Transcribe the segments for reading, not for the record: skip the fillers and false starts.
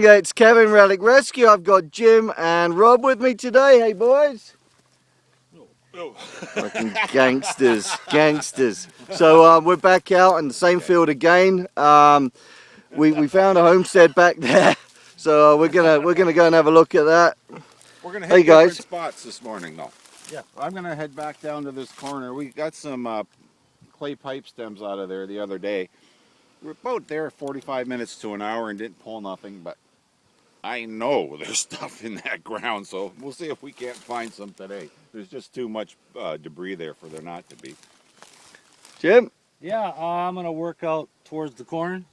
gang, it's Kevin, Relic Rescue. I've got Jim and Rob with me today. Hey boys. Fucking gangsters. So we're back out in the same field again. We found a homestead back there, so we're gonna go and have a look at that. We're gonna hit different spots this morning, though. Yeah, I'm gonna head back down to this corner. We got some clay pipe stems out of there the other day. We're about there 45 minutes to an hour and didn't pull nothing, but I know there's stuff in that ground, so we'll see if we can't find some today. There's just too much debris there for there not to be. Jim? Yeah, I'm gonna work out towards the corn.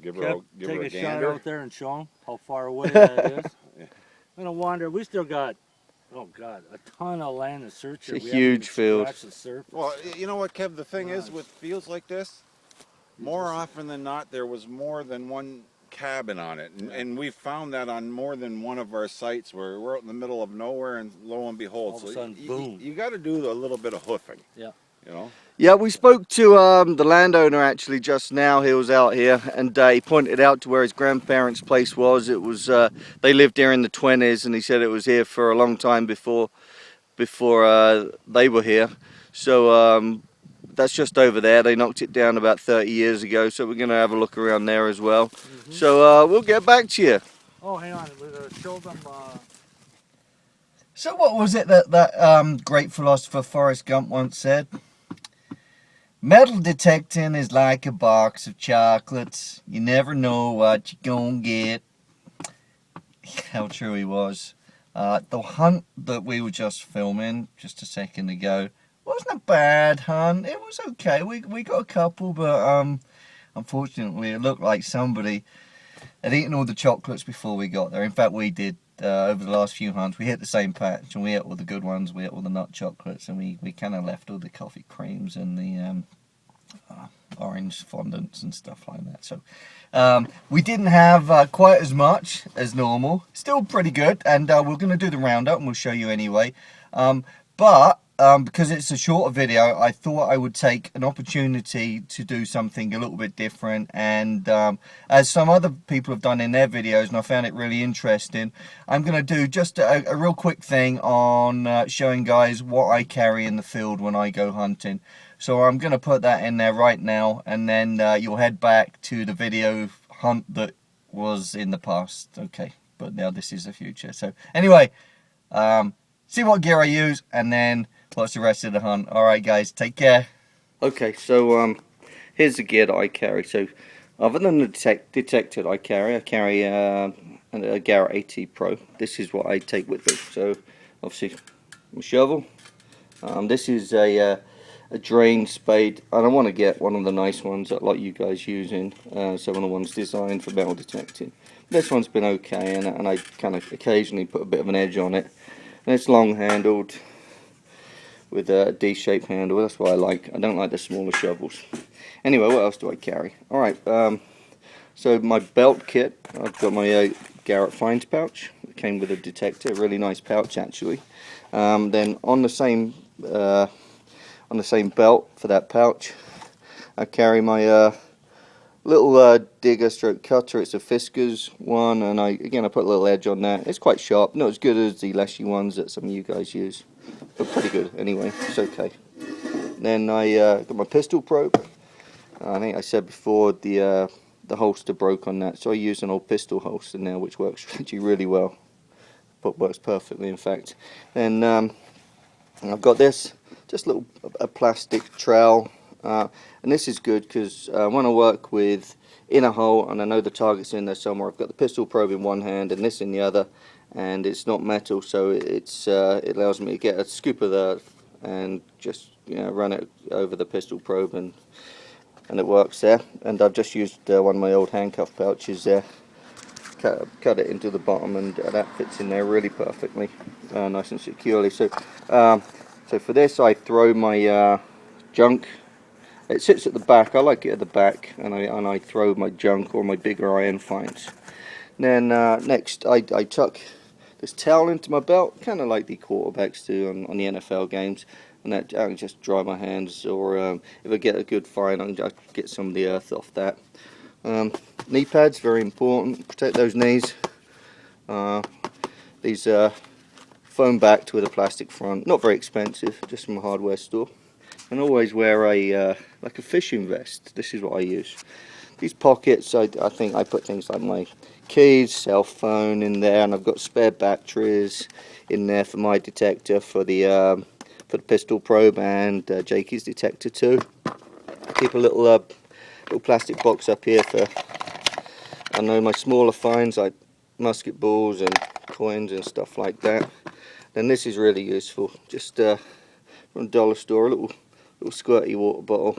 Give her a take a shot gander out there and show them how far away that is. I'm gonna wander. We still got, oh God, a ton of land to search here. It's a huge field. Well, you know what, Kev? The thing is, with fields like this, more often than not, there was more than one cabin on it, and we found that on more than one of our sites where we're out in the middle of nowhere, and lo and behold, all of a sudden, boom! You got to do a little bit of hoofing. Yeah. You know. Yeah, we spoke to the landowner actually just now. He was out here, and he pointed out to where his grandparents' place was. It was they lived here in the 20s, and he said it was here for a long time before they were here. So that's just over there. They knocked it down about 30 years ago, so we're going to have a look around there as well. Mm-hmm. So we'll get back to you. Oh, hang on. We're going to show them... So what was it that great philosopher Forrest Gump once said? Metal detecting is like a box of chocolates. You never know what you're gonna get. How true he was. The hunt that we were just filming just a second ago wasn't a bad hunt. It was okay. We got a couple, but unfortunately it looked like somebody had eaten all the chocolates before we got there. In fact, we did. Over the last few hunts, we hit the same patch, and we ate all the good ones. We ate all the nut chocolates, and we kind of left all the coffee creams and the orange fondants and stuff like that. So we didn't have quite as much as normal. Still pretty good, and we're going to do the roundup, and we'll show you anyway. But because it's a shorter video, I thought I would take an opportunity to do something a little bit different, and as some other people have done in their videos, and I found it really interesting, I'm going to do just a real quick thing on showing guys what I carry in the field when I go hunting. So I'm going to put that in there right now, and then you'll head back to the video hunt that was in the past. Okay, but now this is the future. So anyway, see what gear I use, and then watch the rest of the hunt. Alright guys, take care. Okay, so here's the gear that I carry. So other than the detector I carry a Garrett AT Pro. This is what I take with me. So obviously my shovel. This is a drain spade. I don't want to get one of the nice ones that like you guys using. So one of the ones designed for metal detecting. This one's been okay, and I kind of occasionally put a bit of an edge on it. And it's long handled with a D-shaped handle. That's what I like. I don't like the smaller shovels. Anyway, what else do I carry? Alright, so my belt kit. I've got my Garrett Finds pouch. It came with a detector, a really nice pouch actually. Then on the same belt for that pouch, I carry my little digger stroke cutter. It's a Fiskars one, and I put a little edge on that. It's quite sharp, not as good as the Leshy ones that some of you guys use, but pretty good anyway. It's okay. Then I got my pistol probe. I think I said before the holster broke on that, so I use an old pistol holster now, which works actually really well. But works perfectly, in fact. And I've got this, just a plastic trowel. And this is good because when I work with in a hole and I know the target's in there somewhere, I've got the pistol probe in one hand and this in the other, and it's not metal, so it allows me to get a scoop of the earth and just run it over the pistol probe, and it works there. And I've just used one of my old handcuff pouches there, cut it into the bottom, and that fits in there really perfectly, nice and securely. So for this I throw my junk. It sits at the back. I like it at the back, and I throw my junk or my bigger iron finds. Then next I tuck this towel into my belt, kind of like the quarterbacks do on the NFL games, and that I can just dry my hands, or if I get a good find, I can get some of the earth off that. knee pads, very important. Protect those knees. These foam backed with a plastic front. Not very expensive, just from a hardware store. And always wear a like a fishing vest. This is what I use. These pockets, I think I put things like my keys, cell phone in there, and I've got spare batteries in there for my detector, for the pistol probe, and Jakey's detector too. Keep a little plastic box up here for, I know, my smaller finds like musket balls and coins and stuff like that. Then this is really useful. Just from the dollar store, a little squirty water bottle.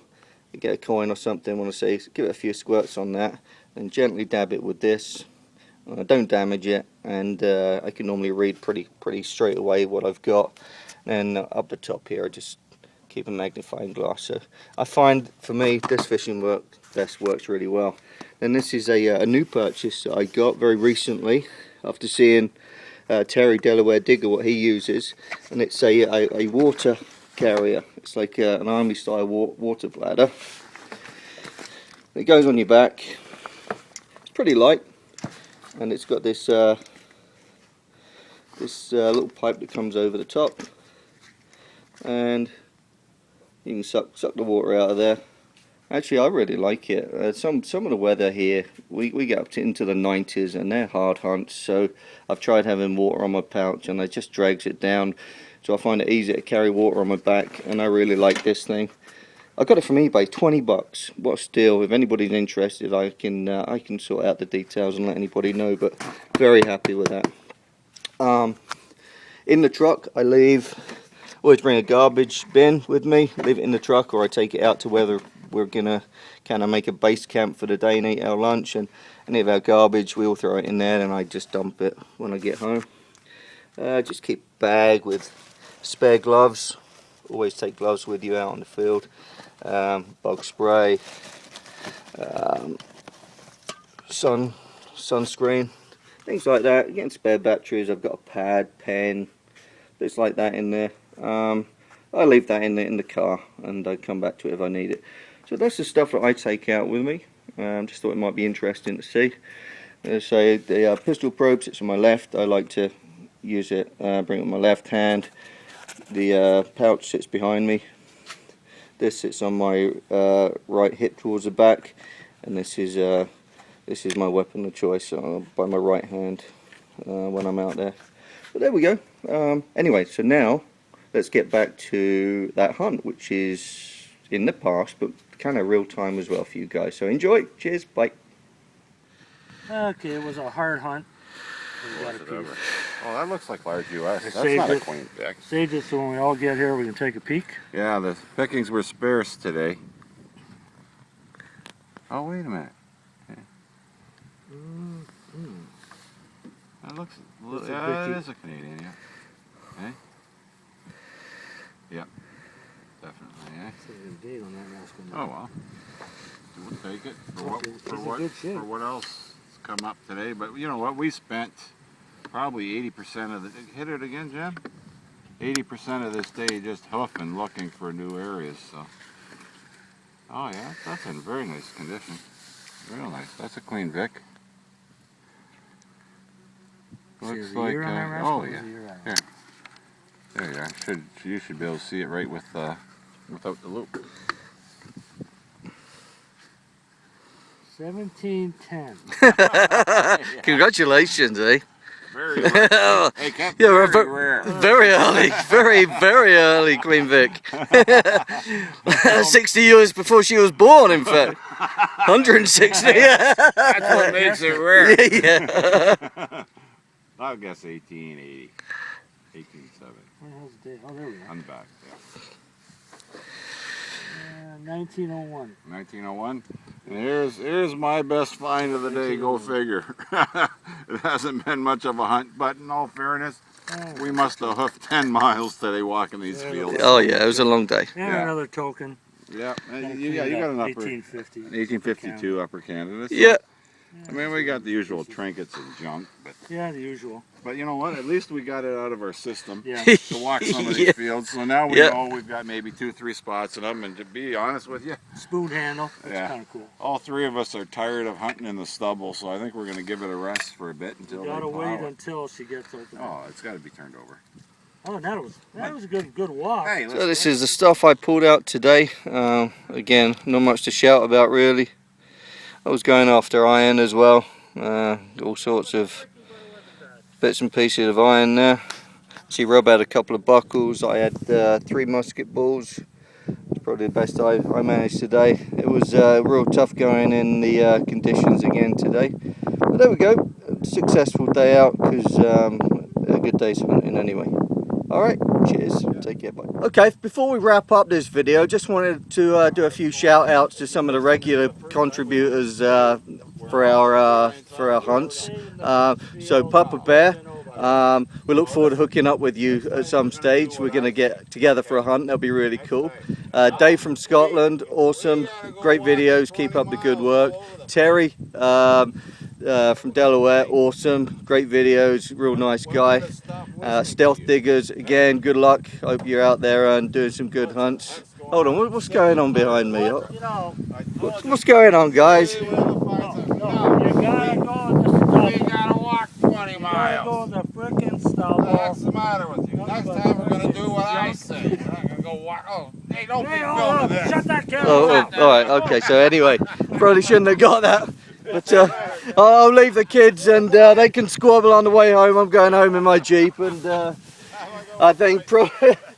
You get a coin or something, want to say, give it a few squirts on that, and gently dab it with this. Don't damage it, and I can normally read pretty straight away what I've got. And up the top here, I just keep a magnifying glass. So I find, for me, this fishing vest works really well. And this is a new purchase that I got very recently after seeing Terry Delaware Digger, what he uses, and it's a water carrier. It's like an army style water bladder. It goes on your back. It's pretty light, and it's got this little pipe that comes over the top, and you can suck the water out of there. Actually, I really like it. Some of the weather here, we get up into the 90s, and they're hard hunts. So I've tried having water on my pouch, and it just drags it down. So I find it easier to carry water on my back, and I really like this thing. I got it from eBay, 20 bucks. What a steal! If anybody's interested, I can sort out the details and let anybody know. But very happy with that. In the truck, I always bring a garbage bin with me. Leave it in the truck, or I take it out to whether we're gonna kind of make a base camp for the day and eat our lunch, and any of our garbage we all throw it in there, and I just dump it when I get home. Just keep a bag with spare gloves. Always take gloves with you out on the field. Bug spray, sunscreen, things like that. Getting spare batteries. I've got a pad, pen, bits like that in there. I leave that in the car, and I come back to it if I need it. So that's the stuff that I take out with me. Just thought it might be interesting to see. So the pistol probe sits on my left. I like to use it, bring it with my left hand. The pouch sits behind me. This sits on my right hip towards the back, and this is my weapon of choice by my right hand when I'm out there. But there we go. Anyway, so now let's get back to that hunt, which is in the past, but kind of real time as well for you guys. So enjoy. Cheers. Bye. Okay, it was a hard hunt. Oh, that looks like large US. That's not a queen pick. Saved it so when we all get here we can take a peek. Yeah, the pickings were sparse today. Oh, wait a minute. Okay. That looks. It is a Canadian, yeah. Okay. Yep. Definitely, eh? Oh well. We'll take it for what else come up today, but you know what, we spent probably 80% of the, hit it again, Jim? 80% of this day just hoofing, looking for new areas. So, oh yeah, that's in very nice condition, real nice. That's a clean Vic. Looks like oh yeah, here. There you are. You should be able to see it right with without the loop. 1710. Congratulations, eh? Very rare. Hey, yeah, very rare. Very early, very early Queen Vic. 60 years before she was born, in fact. 160. That's what makes it rare. Yeah. I'll guess 1880. 1870. Where's the date? Oh, there we go. On the back, yeah. 1901. 1901. And here's my best find of the day. Go figure. It hasn't been much of a hunt, but in all fairness, we must have hoofed 10 miles today walking these fields. Oh yeah, it was a long day. And another token. Yeah, you got an upper 1850. 1852 Upper Canada. So yeah. I mean, we got the usual trinkets and junk, but Yeah, the usual. But you know what? At least we got it out of our system Yeah. to walk some of these Yeah. fields. So now we Yeah. know we've got maybe 2-3 spots in them. And to be honest with you, Spoon handle. That's Yeah. kind of cool. all three of us are tired of hunting in the stubble. So I think we're going to give it a rest for a bit until You they gotta plow wait it. until she gets open. Oh, it's got to be turned over. Oh, that was a good walk. Hey, So this is the stuff I pulled out today. Again, not much to shout about really. I was going after iron as well. All sorts of bits and pieces of iron there. See, Rob had a couple of buckles. I had 3 musket balls. It's probably the best I managed today. It was real tough going in the conditions again today. But there we go. A successful day out because a good day's hunting anyway. Alright, cheers. Take care, bye. Okay, before we wrap up this video, just wanted to do a few shout outs to some of the regular contributors for our hunts. So Papa Bear, we look forward to hooking up with you at some stage. We're going to get together for a hunt. That'll be really cool. Dave from Scotland, awesome, great videos. Keep up the good work. Terry from Delaware, awesome, great videos, real nice guy. Stealth Diggers, again, good luck. Hope you're out there and doing some good hunts. Hold on, what's going on behind me? What's going on, guys? You gotta go in the stubble. We gotta walk 20 You gotta miles. go in the frickin' stubble. What's the matter with you? Next time we're gonna do what I say. We're not gonna go walk. Oh, hey, don't be Hey, filming this. shut that camera Oh, off. alright, okay, so anyway, probably shouldn't have got that. But I'll leave the kids and they can squabble on the way home. I'm going home in my Jeep and I think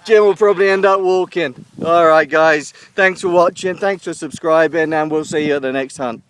Jim will probably end up walking. Alright guys, thanks for watching, thanks for subscribing, and we'll see you at the next hunt.